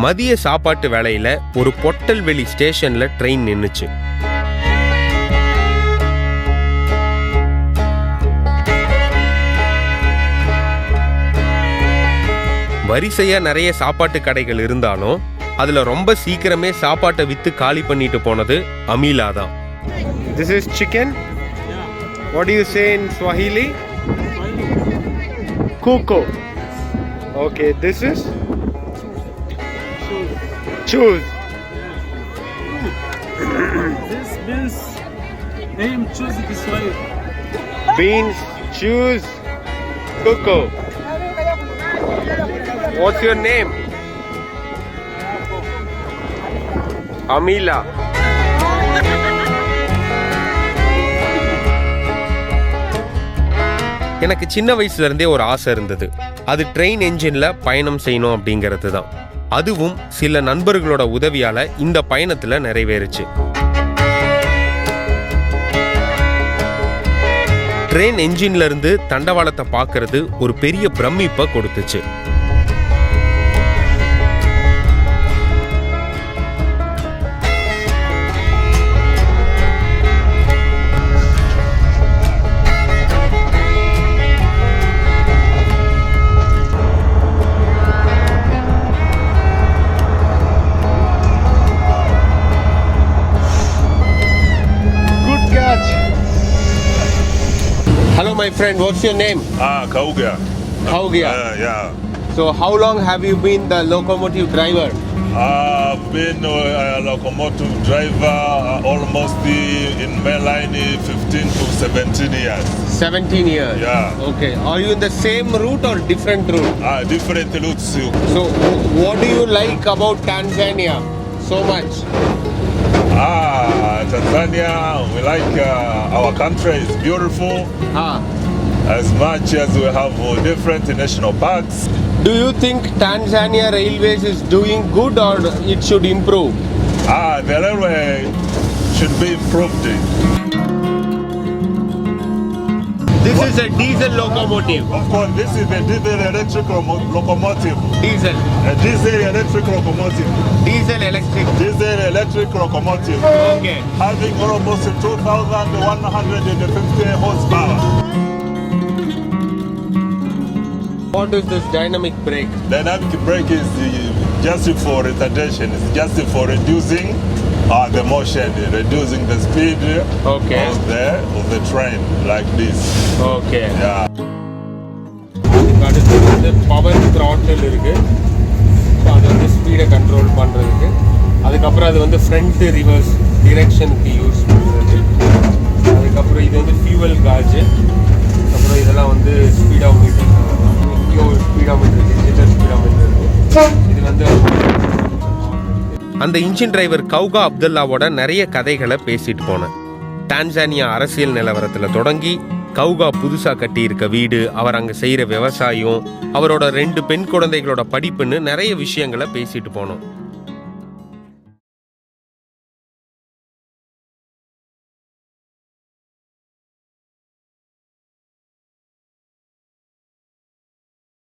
மதிய சாப்பாட்டு வேளையில ஒரு பொட்டல்வெளி ஸ்டேஷன்ல ட்ரெயின் நின்னுச்சு. வரிசையா நிறைய சாப்பாட்டு கடைகள் இருந்தாலும் அதுல ரொம்ப சீக்கிரமே சாப்பாட்டை வித்து காலி பண்ணிட்டு போனது அமீலா தான். This is chicken. What do you say in Swahili? Kuko. Okay, this is choose. This means name choose this way. Beans, choose, Kuko. What's your name? Amila. எனக்கு சின்ன வயசுல இருந்தே ஒரு ஆசை இருந்தது. அது ட்ரெயின் என்ஜின்ல பயணம் செய்யணும் அப்படிங்கிறது தான். அதுவும் சில நண்பர்களோட உதவியால இந்த பயணத்துல நிறைவேறுச்சு. ட்ரெயின் என்ஜின்ல இருந்து தண்டவாளத்தை பார்க்கறது ஒரு பெரிய பிரமிப்பை கொடுத்துச்சு. Hello my friend, what's your name? Kaugia. Kaugia. Yeah. So how long have you been the locomotive driver? I've been a locomotive driver almost in mainline 15 to 17 years. 17 years? Yeah. Okay. Are you in the same route or different route? Different routes. So what do you like about Tanzania so much? Tanzania, we like our country, it's beautiful. As much as we have different national parks. Do you think Tanzania Railways is doing good or it should improve? The railway should be improved. This is a diesel locomotive. Of course, this is a diesel electric locomotive. Diesel. A diesel electric locomotive. Diesel electric. Diesel electric locomotive. Okay. Having almost 2,150 horsepower. What is this dynamic brake? Dynamic brake is just for retardation. It's just for reducing the motion, reducing the speed of the train like this. Okay. Yeah. அடுத்து வந்து power throttle இருக்கு. அது வந்து ஸ்பீடை control பண்றதுக்கு. அதுக்கப்புறம் அது வந்து ஃப்ரண்ட் ரிவர்ஸ் டிரெக்ஷனுக்கு யூஸ் பண்ணுறது. அதுக்கப்புறம் இது வந்து ஃபியூவல் காஜ். அப்புறம் இதெல்லாம் வந்து ஸ்பீடோமீட்டர். இங்கே ஒரு ஸ்பீடோமீட்டர் இருக்கு, டிஜிட்டல் ஸ்பீடோமீட்டர் இருக்கு. இது வந்து அந்த இன்ஜின் டிரைவர் கவுகா அப்துல்லாவோட நிறைய கதைகளை பேசிட்டு போனேன். டான்சானியா அரசியல் நிலவரத்தில் தொடங்கி கவுகா புதுசா கட்டி இருக்க வீடு, அவர் அங்க செய்யற விவசாயம், அவரோட 2 பெண் குழந்தைகளோட படிப்புன்னு நிறைய விஷயங்களை பேசிட்டு போனோம்.